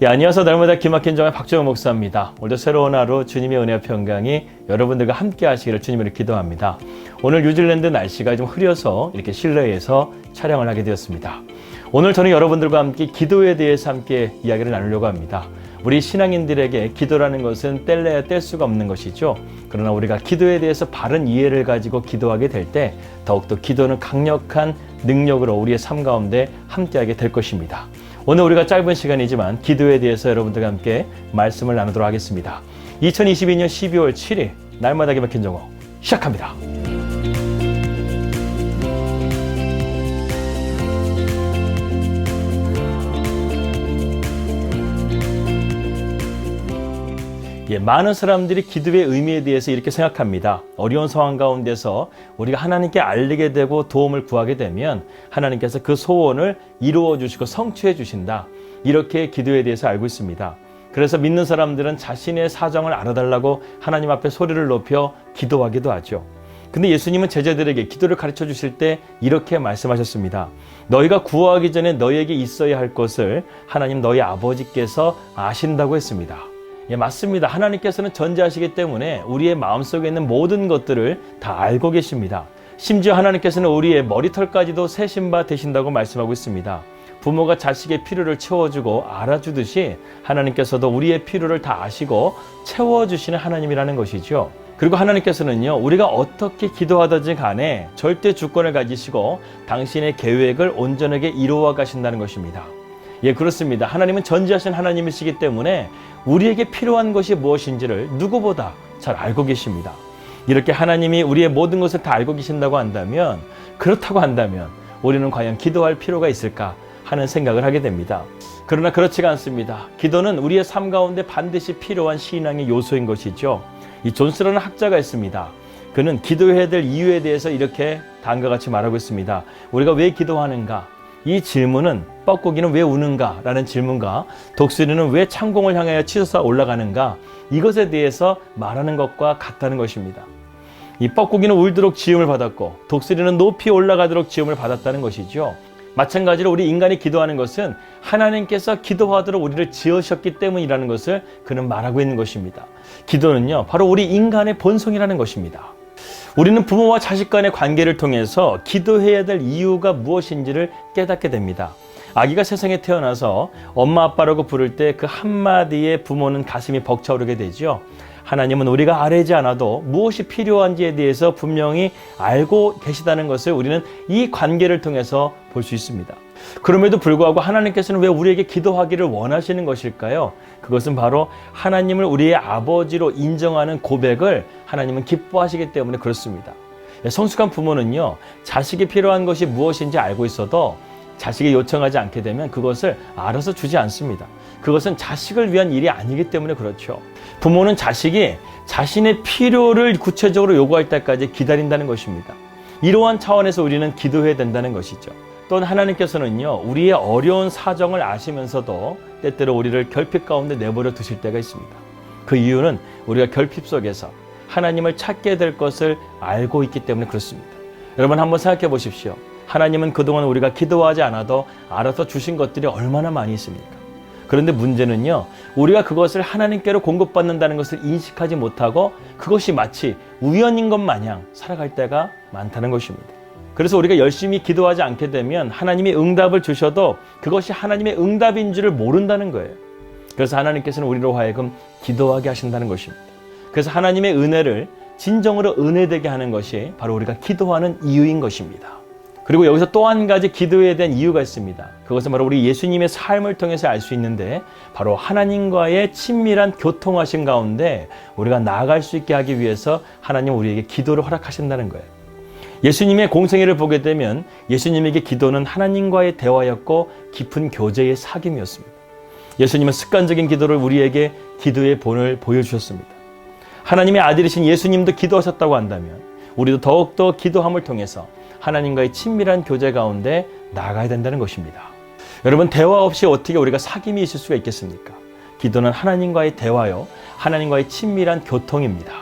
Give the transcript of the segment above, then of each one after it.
안녕하세요. 날마다 기막힌 정의 박정호 목사입니다. 오늘도 새로운 하루 주님의 은혜와 평강이 여러분들과 함께 하시기를 주님으로 기도합니다. 오늘 뉴질랜드 날씨가 좀 흐려서 이렇게 실내에서 촬영을 하게 되었습니다. 오늘 저는 여러분들과 함께 기도에 대해서 함께 이야기를 나누려고 합니다. 우리 신앙인들에게 기도라는 것은 뗄래야 뗄 수가 없는 것이죠. 그러나 우리가 기도에 대해서 바른 이해를 가지고 기도하게 될 때 더욱더 기도는 강력한 능력으로 우리의 삶 가운데 함께하게 될 것입니다. 오늘 우리가 짧은 시간이지만 기도에 대해서 여러분들과 함께 말씀을 나누도록 하겠습니다. 2022년 12월 7일 날마다 기막힌 정오 시작합니다. 많은 사람들이 기도의 의미에 대해서 이렇게 생각합니다. 어려운 상황 가운데서 우리가 하나님께 알리게 되고 도움을 구하게 되면 하나님께서 그 소원을 이루어 주시고 성취해 주신다. 이렇게 기도에 대해서 알고 있습니다. 그래서 믿는 사람들은 자신의 사정을 알아달라고 하나님 앞에 소리를 높여 기도하기도 하죠. 근데 예수님은 제자들에게 기도를 가르쳐 주실 때 이렇게 말씀하셨습니다. 너희가 구하기 전에 너희에게 있어야 할 것을 하나님 너희 아버지께서 아신다고 했습니다. 맞습니다. 하나님께서는 전지하시기 때문에 우리의 마음속에 있는 모든 것들을 다 알고 계십니다. 심지어 하나님께서는 우리의 머리털까지도 세신 바 되신다고 말씀하고 있습니다. 부모가 자식의 필요를 채워주고 알아주듯이 하나님께서도 우리의 필요를 다 아시고 채워주시는 하나님이라는 것이죠. 그리고 하나님께서는요, 우리가 어떻게 기도하든지 간에 절대 주권을 가지시고 당신의 계획을 온전하게 이루어 가신다는 것입니다. 그렇습니다. 하나님은 전지하신 하나님이시기 때문에 우리에게 필요한 것이 무엇인지를 누구보다 잘 알고 계십니다. 이렇게 하나님이 우리의 모든 것을 다 알고 계신다고 한다면, 그렇다고 한다면 우리는 과연 기도할 필요가 있을까 하는 생각을 하게 됩니다. 그러나 그렇지가 않습니다. 기도는 우리의 삶 가운데 반드시 필요한 신앙의 요소인 것이죠. 이 존스라는 학자가 있습니다. 그는 기도해야 될 이유에 대해서 이렇게 다음과 같이 말하고 있습니다. 우리가 왜 기도하는가? 이 질문은 뻐꾸기는 왜 우는가? 라는 질문과 독수리는 왜 창공을 향하여 치솟아 올라가는가? 이것에 대해서 말하는 것과 같다는 것입니다. 이 뻐꾸기는 울도록 지음을 받았고 독수리는 높이 올라가도록 지음을 받았다는 것이죠. 마찬가지로 우리 인간이 기도하는 것은 하나님께서 기도하도록 우리를 지으셨기 때문이라는 것을 그는 말하고 있는 것입니다. 기도는요, 바로 우리 인간의 본성이라는 것입니다. 우리는 부모와 자식 간의 관계를 통해서 기도해야 될 이유가 무엇인지를 깨닫게 됩니다. 아기가 세상에 태어나서 엄마 아빠라고 부를 때 그 한마디에 부모는 가슴이 벅차오르게 되죠. 하나님은 우리가 아뢰지 않아도 무엇이 필요한지에 대해서 분명히 알고 계시다는 것을 우리는 이 관계를 통해서 볼 수 있습니다. 그럼에도 불구하고 하나님께서는 왜 우리에게 기도하기를 원하시는 것일까요? 그것은 바로 하나님을 우리의 아버지로 인정하는 고백을 하나님은 기뻐하시기 때문에 그렇습니다. 성숙한 부모는요, 자식이 필요한 것이 무엇인지 알고 있어도 자식이 요청하지 않게 되면 그것을 알아서 주지 않습니다. 그것은 자식을 위한 일이 아니기 때문에 그렇죠. 부모는 자식이 자신의 필요를 구체적으로 요구할 때까지 기다린다는 것입니다. 이러한 차원에서 우리는 기도해야 된다는 것이죠. 또한 하나님께서는요, 우리의 어려운 사정을 아시면서도 때때로 우리를 결핍 가운데 내버려 두실 때가 있습니다. 그 이유는 우리가 결핍 속에서 하나님을 찾게 될 것을 알고 있기 때문에 그렇습니다. 여러분 한번 생각해 보십시오. 하나님은 그동안 우리가 기도하지 않아도 알아서 주신 것들이 얼마나 많이 있습니까? 그런데 문제는요, 우리가 그것을 하나님께로 공급받는다는 것을 인식하지 못하고 그것이 마치 우연인 것 마냥 살아갈 때가 많다는 것입니다. 그래서 우리가 열심히 기도하지 않게 되면 하나님이 응답을 주셔도 그것이 하나님의 응답인 줄을 모른다는 거예요. 그래서 하나님께서는 우리로 하여금 기도하게 하신다는 것입니다. 그래서 하나님의 은혜를 진정으로 은혜되게 하는 것이 바로 우리가 기도하는 이유인 것입니다. 그리고 여기서 또 한 가지 기도에 대한 이유가 있습니다. 그것은 바로 우리 예수님의 삶을 통해서 알 수 있는데 바로 하나님과의 친밀한 교통하심 가운데 우리가 나아갈 수 있게 하기 위해서 하나님 우리에게 기도를 허락하신다는 거예요. 예수님의 공생애를 보게 되면 예수님에게 기도는 하나님과의 대화였고 깊은 교제의 사귐이었습니다. 예수님은 습관적인 기도를 우리에게 기도의 본을 보여주셨습니다. 하나님의 아들이신 예수님도 기도하셨다고 한다면 우리도 더욱더 기도함을 통해서 하나님과의 친밀한 교제 가운데 나아가야 된다는 것입니다. 여러분, 대화 없이 어떻게 우리가 사귐이 있을 수가 있겠습니까? 기도는 하나님과의 대화요, 하나님과의 친밀한 교통입니다.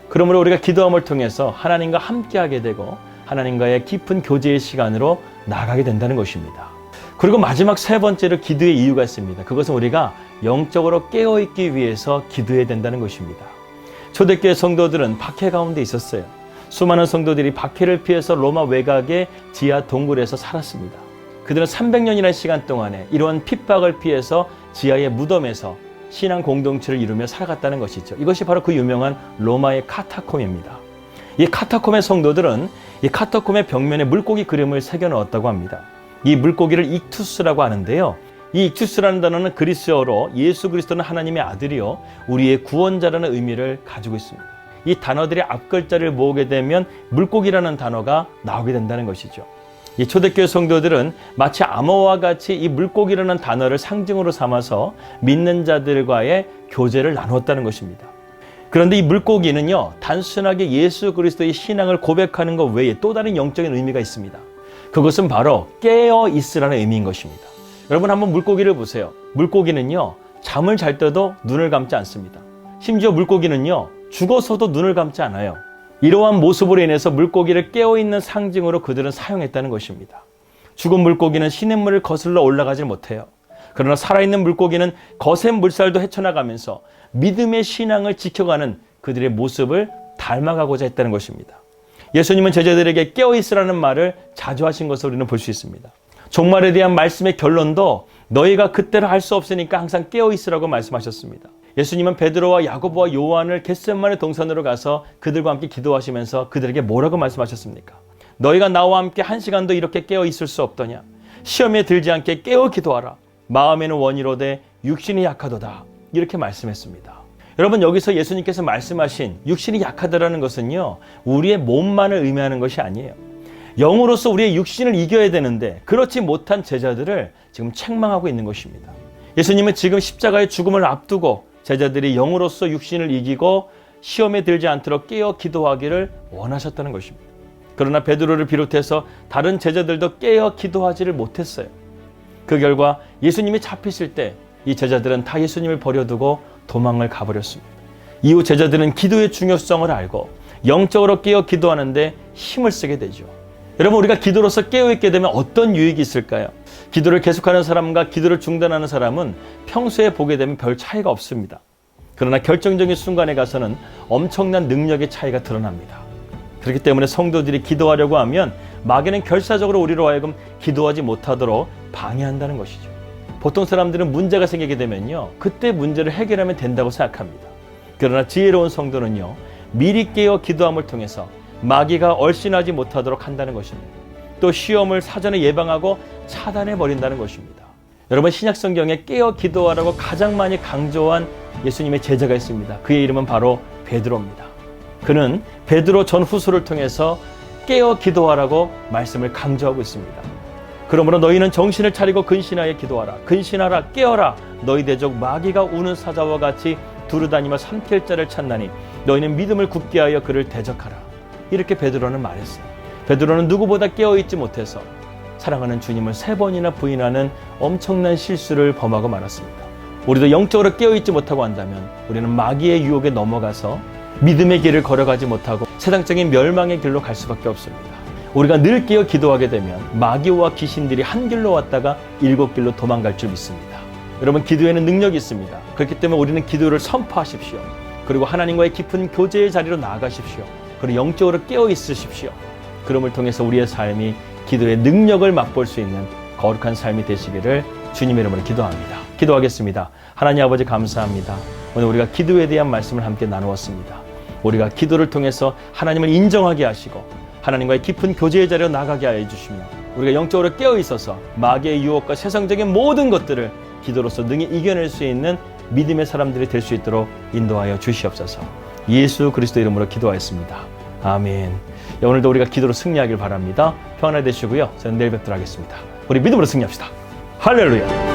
그러므로 우리가 기도함을 통해서 하나님과 함께하게 되고 하나님과의 깊은 교제의 시간으로 나아가게 된다는 것입니다. 그리고 마지막 세 번째로 기도의 이유가 있습니다. 그것은 우리가 영적으로 깨어있기 위해서 기도해야 된다는 것입니다. 초대교회 성도들은 박해 가운데 있었어요. 수많은 성도들이 박해를 피해서 로마 외곽의 지하 동굴에서 살았습니다. 그들은 300년이라는 시간 동안에 이러한 핍박을 피해서 지하의 무덤에서 신앙 공동체를 이루며 살아갔다는 것이죠. 이것이 바로 그 유명한 로마의 카타콤입니다. 이 카타콤의 성도들은 이 카타콤의 벽면에 물고기 그림을 새겨 넣었다고 합니다. 이 물고기를 익투스라고 하는데요. 이 익투스라는 단어는 그리스어로 예수 그리스도는 하나님의 아들이요 우리의 구원자라는 의미를 가지고 있습니다. 이 단어들의 앞글자를 모으게 되면 물고기라는 단어가 나오게 된다는 것이죠. 이 초대교회 성도들은 마치 암호와 같이 이 물고기라는 단어를 상징으로 삼아서 믿는 자들과의 교제를 나누었다는 것입니다. 그런데 이 물고기는요, 단순하게 예수 그리스도의 신앙을 고백하는 것 외에 또 다른 영적인 의미가 있습니다. 그것은 바로 깨어 있으라는 의미인 것입니다. 여러분 한번 물고기를 보세요. 물고기는요, 잠을 잘 때도 눈을 감지 않습니다. 심지어 물고기는요, 죽어서도 눈을 감지 않아요. 이러한 모습으로 인해서 물고기를 깨어있는 상징으로 그들은 사용했다는 것입니다. 죽은 물고기는 시냇물을 거슬러 올라가질 못해요. 그러나 살아있는 물고기는 거센 물살도 헤쳐나가면서 믿음의 신앙을 지켜가는 그들의 모습을 닮아가고자 했다는 것입니다. 예수님은 제자들에게 깨어있으라는 말을 자주 하신 것을 우리는 볼 수 있습니다. 종말에 대한 말씀의 결론도 너희가 그때를 할 수 없으니까 항상 깨어있으라고 말씀하셨습니다. 예수님은 베드로와 야고보와 요한을 겟세마네 동산으로 가서 그들과 함께 기도하시면서 그들에게 뭐라고 말씀하셨습니까? 너희가 나와 함께 한 시간도 이렇게 깨어 있을 수 없더냐? 시험에 들지 않게 깨어 기도하라. 마음에는 원이로되 육신이 약하도다. 이렇게 말씀했습니다. 여러분 여기서 예수님께서 말씀하신 육신이 약하다라는 것은요, 우리의 몸만을 의미하는 것이 아니에요. 영으로서 우리의 육신을 이겨야 되는데 그렇지 못한 제자들을 지금 책망하고 있는 것입니다. 예수님은 지금 십자가의 죽음을 앞두고 제자들이 영으로서 육신을 이기고 시험에 들지 않도록 깨어 기도하기를 원하셨다는 것입니다. 그러나 베드로를 비롯해서 다른 제자들도 깨어 기도하지를 못했어요. 그 결과 예수님이 잡히실 때 이 제자들은 다 예수님을 버려두고 도망을 가버렸습니다. 이후 제자들은 기도의 중요성을 알고 영적으로 깨어 기도하는데 힘을 쓰게 되죠. 여러분 우리가 기도로서 깨어있게 되면 어떤 유익이 있을까요? 기도를 계속하는 사람과 기도를 중단하는 사람은 평소에 보게 되면 별 차이가 없습니다. 그러나 결정적인 순간에 가서는 엄청난 능력의 차이가 드러납니다. 그렇기 때문에 성도들이 기도하려고 하면 마귀는 결사적으로 우리로 하여금 기도하지 못하도록 방해한다는 것이죠. 보통 사람들은 문제가 생기게 되면요, 그때 문제를 해결하면 된다고 생각합니다. 그러나 지혜로운 성도는요, 미리 깨어 기도함을 통해서 마귀가 얼씬하지 못하도록 한다는 것입니다. 또 시험을 사전에 예방하고 차단해 버린다는 것입니다. 여러분 신약성경에 깨어 기도하라고 가장 많이 강조한 예수님의 제자가 있습니다. 그의 이름은 바로 베드로입니다. 그는 베드로 전후서를 통해서 깨어 기도하라고 말씀을 강조하고 있습니다. 그러므로 너희는 정신을 차리고 근신하여 기도하라. 근신하라 깨어라. 너희 대적 마귀가 우는 사자와 같이 두루다니며 삼킬 자를 찾나니 너희는 믿음을 굳게 하여 그를 대적하라. 이렇게 베드로는 말했어요. 베드로는 누구보다 깨어있지 못해서 사랑하는 주님을 3번이나 부인하는 엄청난 실수를 범하고 말았습니다. 우리도 영적으로 깨어있지 못하고 한다면 우리는 마귀의 유혹에 넘어가서 믿음의 길을 걸어가지 못하고 세상적인 멸망의 길로 갈 수밖에 없습니다. 우리가 늘 깨어 기도하게 되면 마귀와 귀신들이 한 길로 왔다가 7길로 도망갈 줄 믿습니다. 여러분 기도에는 능력이 있습니다. 그렇기 때문에 우리는 기도를 선포하십시오. 그리고 하나님과의 깊은 교제의 자리로 나아가십시오. 그리고 영적으로 깨어 있으십시오. 그럼을 통해서 우리의 삶이 기도의 능력을 맛볼 수 있는 거룩한 삶이 되시기를 주님의 이름으로 기도합니다. 기도하겠습니다. 하나님 아버지 감사합니다. 오늘 우리가 기도에 대한 말씀을 함께 나누었습니다. 우리가 기도를 통해서 하나님을 인정하게 하시고 하나님과의 깊은 교제의 자리로 나가게 하여 주시며 우리가 영적으로 깨어 있어서 마귀의 유혹과 세상적인 모든 것들을 기도로서 능히 이겨낼 수 있는 믿음의 사람들이 될 수 있도록 인도하여 주시옵소서. 예수 그리스도 이름으로 기도하였습니다. 아멘. 오늘도 우리가 기도로 승리하길 바랍니다. 평안히 되시고요. 저는 내일 뵙도록 하겠습니다. 우리 믿음으로 승리합시다. 할렐루야.